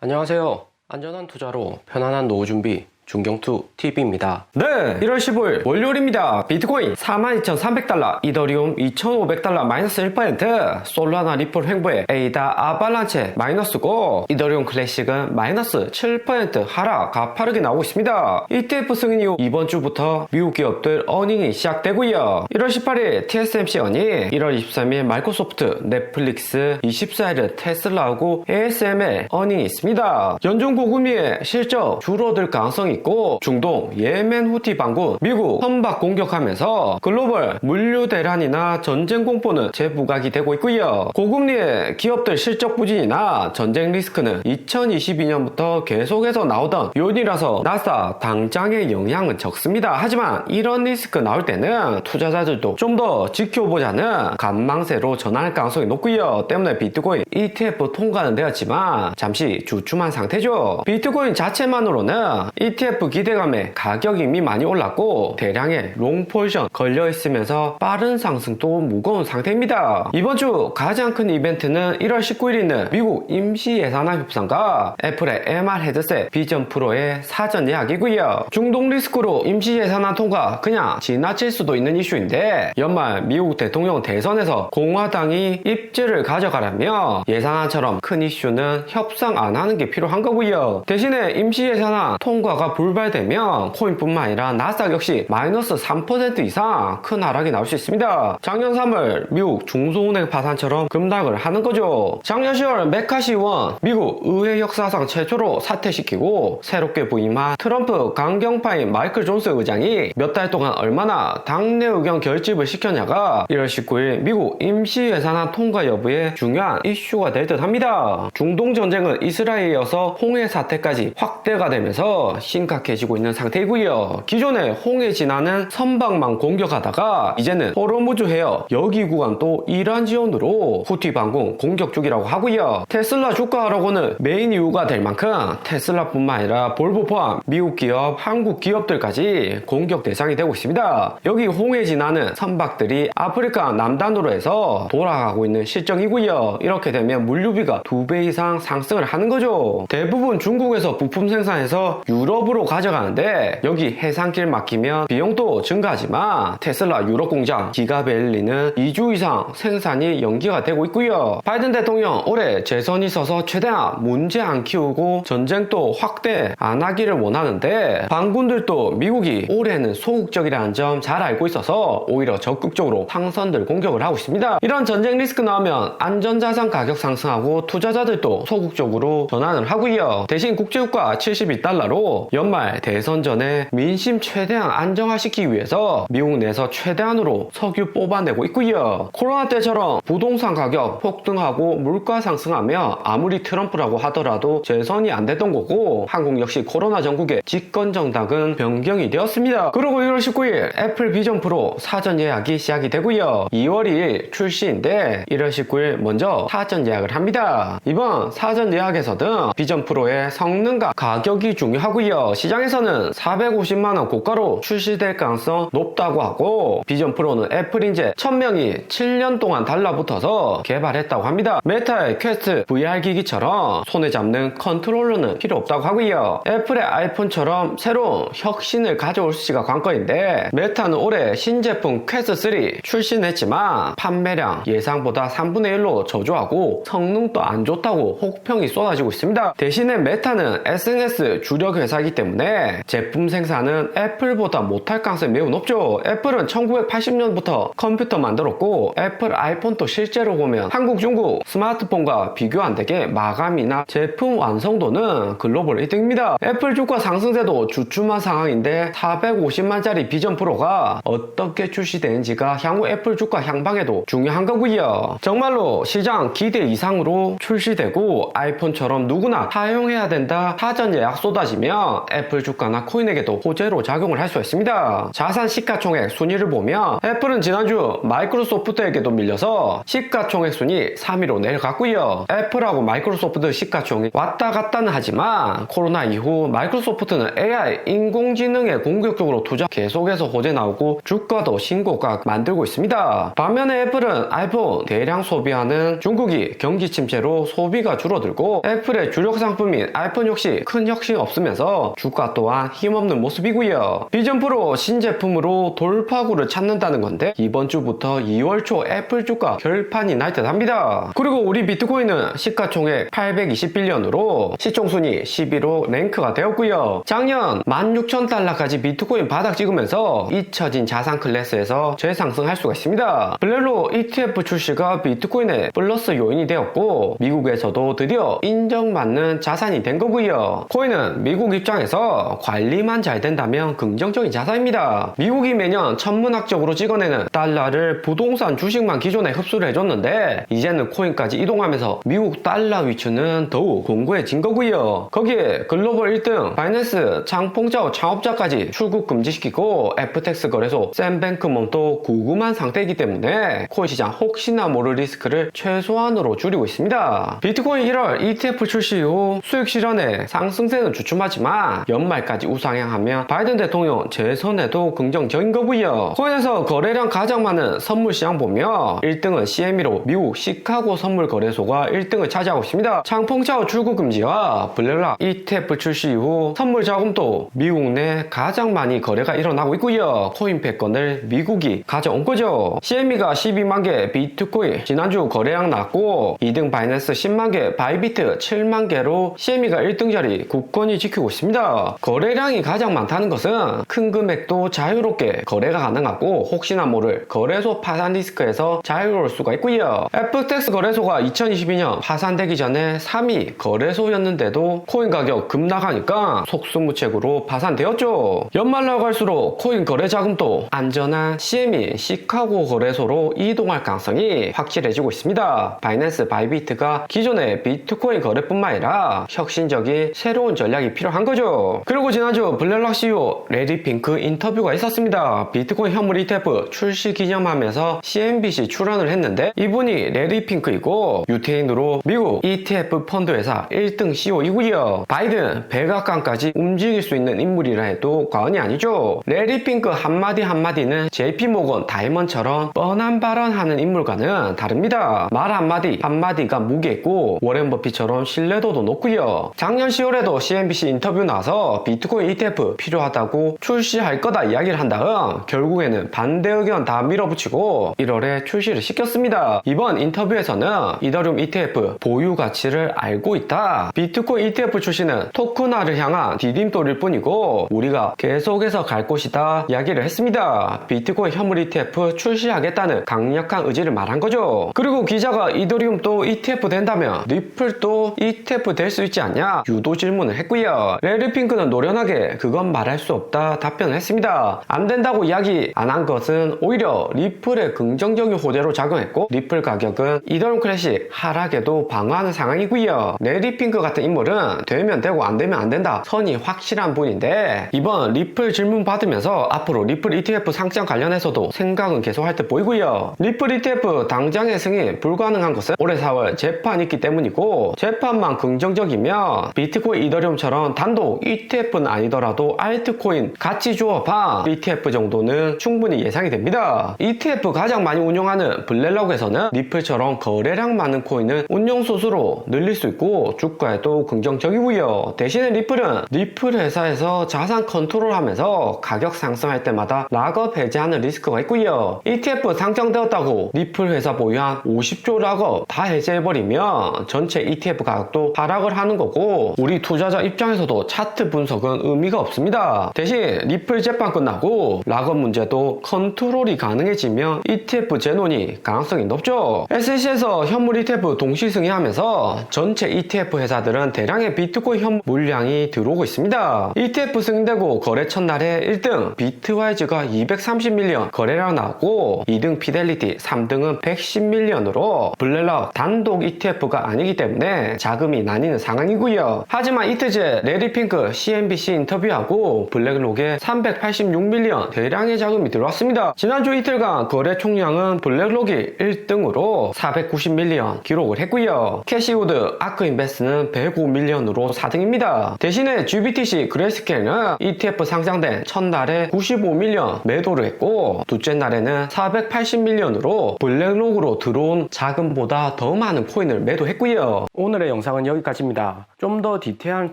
안녕하세요. 안전한 투자로 편안한 노후 준비 중경투 TV입니다. 네, 1월 15일 월요일입니다. 비트코인 42,300달러, 이더리움 2,500달러 마이너스 1%, 솔라나 리플 횡보에 에이다 아발란체 마이너스고, 이더리움 클래식은 마이너스 7% 하락 가파르게 나오고 있습니다. ETF 승인 이후 이번 주부터 미국 기업들 어닝이 시작되고요. 1월 18일 TSMC 어닝, 1월 23일 마이크로소프트, 넷플릭스, 24일 테슬라하고 ASML 어닝이 있습니다. 연중 고금리의 실적 줄어들 가능성이 있고, 중동, 예멘 후티 반군, 미국 선박 공격하면서 글로벌 물류 대란이나 전쟁 공포는 재부각이 되고 있고요. 고금리의 기업들 실적 부진이나 전쟁 리스크는 2022년부터 계속해서 나오던 요인이라서 나스닥 당장의 영향은 적습니다. 하지만 이런 리스크 나올 때는 투자자들도 좀 더 지켜보자는 관망세로 전환할 가능성이 높고요. 때문에 비트코인 ETF 통과는 되었지만 잠시 주춤한 상태죠. 비트코인 자체만으로는 ETF 기대감에 가격이 이미 많이 올랐고 대량의 롱 포지션 걸려있으면서 빠른 상승도 무거운 상태입니다. 이번 주 가장 큰 이벤트는 1월 19일 있는 미국 임시 예산안 협상과 애플의 MR 헤드셋 비전 프로의 사전 예약이고요. 중동 리스크로 임시 예산안 통과 그냥 지나칠 수도 있는 이슈인데, 연말 미국 대통령 대선에서 공화당이 입지를 가져가려면 예산안처럼 큰 이슈는 협상 안 하는 게 필요한 거고요. 대신에 임시 예산안 통과가 불발되면 코인뿐만 아니라 나스닥 역시 마이너스 3% 이상 큰 하락이 나올 수 있습니다. 작년 3월 미국 중소은행 파산처럼 급락을 하는 거죠. 작년 10월 메카시 의원 미국 의회 역사상 최초로 사퇴시키고 새롭게 부임한 트럼프 강경파인 마이클 존스 의장이 몇 달 동안 얼마나 당내 의견 결집을 시켰냐가 1월 19일 미국 임시 예산안 통과 여부에 중요한 이슈가 될 듯합니다. 중동 전쟁은 이스라엘에 이어서 홍해 사태까지 확대가 되면서 심각해지고 있는 상태이고요. 기존에 홍해 진화는 선박만 공격하다가 이제는 호르무즈 해역 여기 구간도 이란 지원으로 후티 반군 공격 중이라고 하고요. 테슬라 주가 하락은 메인 이유가 될 만큼 테슬라뿐만 아니라 볼보 포함 미국 기업, 한국 기업들까지 공격 대상이 되고 있습니다. 여기 홍해 진화는 선박들이 아프리카 남단으로 해서 돌아가고 있는 실정이고요. 이렇게 되면 물류비가 2배 이상 상승을 하는 거죠. 대부분 중국에서 부품 생산해서 유럽으로 가져가는데 여기 해상길 막히면 비용도 증가하지만 테슬라 유럽 공장 기가벨리는 2주 이상 생산이 연기가 되고 있고요. 바이든 대통령 올해 재선이 있어서 최대한 문제 안 키우고 전쟁도 확대 안 하기를 원하는데, 반군들도 미국이 올해는 소극적이라는 점 잘 알고 있어서 오히려 적극적으로 상선들 공격을 하고 있습니다. 이런 전쟁 리스크 나오면 안전자산 가격 상승하고 투자자들도 소극적으로 전환을 하고요. 대신 국제유가 72달러로 연말 대선 전에 민심 최대한 안정화시키기 위해서 미국 내에서 최대한으로 석유 뽑아내고 있고요. 코로나 때처럼 부동산 가격 폭등하고 물가 상승하며 아무리 트럼프라고 하더라도 재선이 안 됐던 거고, 한국 역시 코로나 전국의 집권 정당은 변경이 되었습니다. 그리고 1월 19일 애플 비전 프로 사전 예약이 시작이 되고요. 2월 2일 출시인데 1월 19일 먼저 사전 예약을 합니다. 이번 사전 예약에서는 비전 프로의 성능과 가격이 중요하고요. 시장에서는 450만원 고가로 출시될 가능성 높다고 하고, 비전 프로는 애플 인재 1000명이 7년 동안 달라붙어서 개발했다고 합니다. 메타의 퀘스트 VR 기기처럼 손에 잡는 컨트롤러는 필요 없다고 하고요. 애플의 아이폰처럼 새로운 혁신을 가져올 수가 관건인데, 메타는 올해 신제품 퀘스트 3 출시했지만 판매량 예상보다 3분의 1로 저조하고 성능도 안 좋다고 혹평이 쏟아지고 있습니다. 대신에 메타는 SNS 주력 회사이기 때문에 제품 생산은 애플보다 못할 가능성이 매우 높죠. 애플은 1980년부터 컴퓨터 만들었고, 애플 아이폰도 실제로 보면 한국, 중국 스마트폰과 비교 안 되게 마감이나 제품 완성도는 글로벌 1등입니다. 애플 주가 상승세도 주춤한 상황인데 450만짜리 비전 프로가 어떻게 출시되는지가 향후 애플 주가 향방에도 중요한 거고요. 정말로 시장 기대 이상으로 출시되고 아이폰처럼 누구나 사용해야 된다 사전 예약 쏟아지면 애플 주가나 코인에게도 호재로 작용을 할 수 있습니다. 자산 시가총액 순위를 보면 애플은 지난주 마이크로소프트에게도 밀려서 시가총액 순위 3위로 내려갔고요. 애플하고 마이크로소프트 시가총액 왔다 갔다는 하지만 코로나 이후 마이크로소프트는 AI 인공지능에 공격적으로 투자 계속해서 호재 나오고 주가도 신고가 만들고 있습니다. 반면에 애플은 아이폰 대량 소비하는 중국이 경기 침체로 소비가 줄어들고 애플의 주력 상품인 아이폰 역시 큰 혁신이 없으면서 주가 또한 힘없는 모습이고요. 비전 프로 신제품으로 돌파구를 찾는다는 건데 이번 주부터 2월 초 애플 주가 결판이 날 듯 합니다. 그리고 우리 비트코인은 시가총액 820빌리언으로 시총순위 11호 랭크가 되었고요. 작년 16,000달러까지 비트코인 바닥 찍으면서 잊혀진 자산 클래스에서 재상승할 수가 있습니다. 블렐로 ETF 출시가 비트코인의 플러스 요인이 되었고 미국에서도 드디어 인정받는 자산이 된 거고요. 코인은 미국 입장에서 관리만 잘 된다면 긍정적인 자산입니다. 미국이 매년 천문학적으로 찍어내는 달러를 부동산 주식만 기존에 흡수를 해줬는데 이제는 코인까지 이동하면서 미국 달러 위치는 더욱 공고해진 거고요. 거기에 글로벌 1등 바이낸스 장펑자오 창업자까지 출국 금지시키고 FTX 거래소 샘뱅크먼도 구금한 상태이기 때문에 코인 시장 혹시나 모를 리스크를 최소한으로 줄이고 있습니다. 비트코인 1월 ETF 출시 이후 수익 실현에 상승세는 주춤하지만 연말까지 우상향하면 바이든 대통령 재선에도 긍정적인 거고요. 코인에서 거래량 가장 많은 선물 시장 보면 1등은 CME로 미국 시카고 선물 거래소가 1등을 차지하고 있습니다. 창펑차오 출국 금지와 블렐라 ETF 출시 이후 선물 자금도 미국 내 가장 많이 거래가 일어나고 있고요. 코인 패권을 미국이 가져온 거죠. CME가 12만 개 비트코인 지난주 거래량 났고 2등 바이낸스 10만 개 바이비트 7만 개로 CME가 1등 자리 굳건히 지키고 있습니다. 거래량이 가장 많다는 것은 큰 금액도 자유롭게 거래가 가능하고 혹시나 모를 거래소 파산 리스크에서 자유로울 수가 있고요. FTX 거래소가 2022년 파산되기 전에 3위 거래소였는데도 코인 가격 급락하니까 속수무책으로 파산되었죠. 연말로 갈수록 코인 거래 자금도 안전한 CME 시카고 거래소로 이동할 가능성이 확실해지고 있습니다. 바이낸스 바이비트가 기존의 비트코인 거래뿐만 아니라 혁신적인 새로운 전략이 필요한 거죠. 그리고 지난주 블렐락 CEO 레리 핑크 인터뷰가 있었습니다. 비트코인 현물 ETF 출시 기념하면서 CNBC 출연을 했는데 이분이 레리 핑크이고 유태인으로 미국 ETF 펀드 회사 1등 CEO이고요. 바이든 백악관까지 움직일 수 있는 인물이라 해도 과언이 아니죠. 레리 핑크 한마디 한마디는 JP모건 다이먼처럼 뻔한 발언하는 인물과는 다릅니다. 말 한마디 한마디가 무게 있고 워렌 버핏처럼 신뢰도도 높고요. 작년 10월에도 CNBC 인터뷰 나와서 비트코인 ETF 필요하다고 출시할 거다 이야기를 한 다음 결국에는 반대 의견 다 밀어붙이고 1월에 출시를 시켰습니다. 이번 인터뷰에서는 이더리움 ETF 보유 가치를 알고 있다. 비트코인 ETF 출시는 토큰화를 향한 디딤돌일 뿐이고 우리가 계속해서 갈 곳이다 이야기를 했습니다. 비트코인 현물 ETF 출시하겠다는 강력한 의지를 말한 거죠. 그리고 기자가 이더리움도 ETF 된다면 리플도 ETF 될 수 있지 않냐 유도 질문을 했고요. 레리 핑크는 노련하게 그건 말할 수 없다 답변을 했습니다. 안 된다고 이야기 안 한 것은 오히려 리플의 긍정적인 호재로 작용했고 리플 가격은 이더리움 클래식 하락에도 방어하는 상황이고요. 레리 핑크 같은 인물은 되면 되고 안 되면 안 된다 선이 확실한 분인데 이번 리플 질문 받으면서 앞으로 리플 ETF 상장 관련해서도 생각은 계속 할 듯 보이고요. 리플 ETF 당장의 승인 불가능한 것은 올해 4월 재판이 있기 때문이고 재판만 긍정적이면 비트코인 이더리움처럼 단독 ETF는 아니더라도 알트코인 같이 조합한 ETF 정도는 충분히 예상이 됩니다. ETF 가장 많이 운용하는 블렐락에서는 리플처럼 거래량 많은 코인은 운용 수수로 늘릴 수 있고 주가에도 긍정적이고요. 대신에 리플은 리플 회사에서 자산 컨트롤하면서 가격 상승할 때마다 락업 해제하는 리스크가 있고요. ETF 상장되었다고 리플 회사 보유한 50조 락업 다 해제해버리면 전체 ETF 가격도 하락을 하는 거고 우리 투자자 입장에서도 차트 분석은 의미가 없습니다. 대신 리플 재판 끝나고 락업 문제도 컨트롤이 가능해지면 ETF 재논의 가능성이 높죠. SEC에서 현물 ETF 동시 승인하면서 전체 ETF 회사들은 대량의 비트코인 현물 물량이 들어오고 있습니다. ETF 승인되고 거래 첫날에 1등 비트와이즈가 230밀리언 거래량 나왔고 2등 피델리티 3등은 110밀리언으로 블렐락 단독 ETF가 아니기 때문에 자금이 나뉘는 상황이고요. 하지만 이틀째 레리 핑크 뱅크 CNBC 인터뷰하고 블랙록에 386밀리언 대량의 자금이 들어왔습니다. 지난주 이틀간 거래 총량은 블랙록이 1등으로 490밀리언 기록을 했고요. 캐시우드 아크인베스트는 105밀리언으로 4등입니다. 대신에 GBTC 그레이스케일은 ETF 상장된 첫날에 95밀리언 매도를 했고 둘째 날에는 480밀리언으로 블랙록으로 들어온 자금보다 더 많은 코인을 매도했고요. 오늘의 영상은 여기까지입니다. 좀 더 디테일한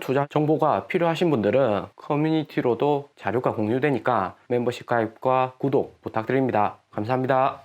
투자 정보가 필요하신 분들은 커뮤니티로도 자료가 공유되니까 멤버십 가입과 구독 부탁드립니다. 감사합니다.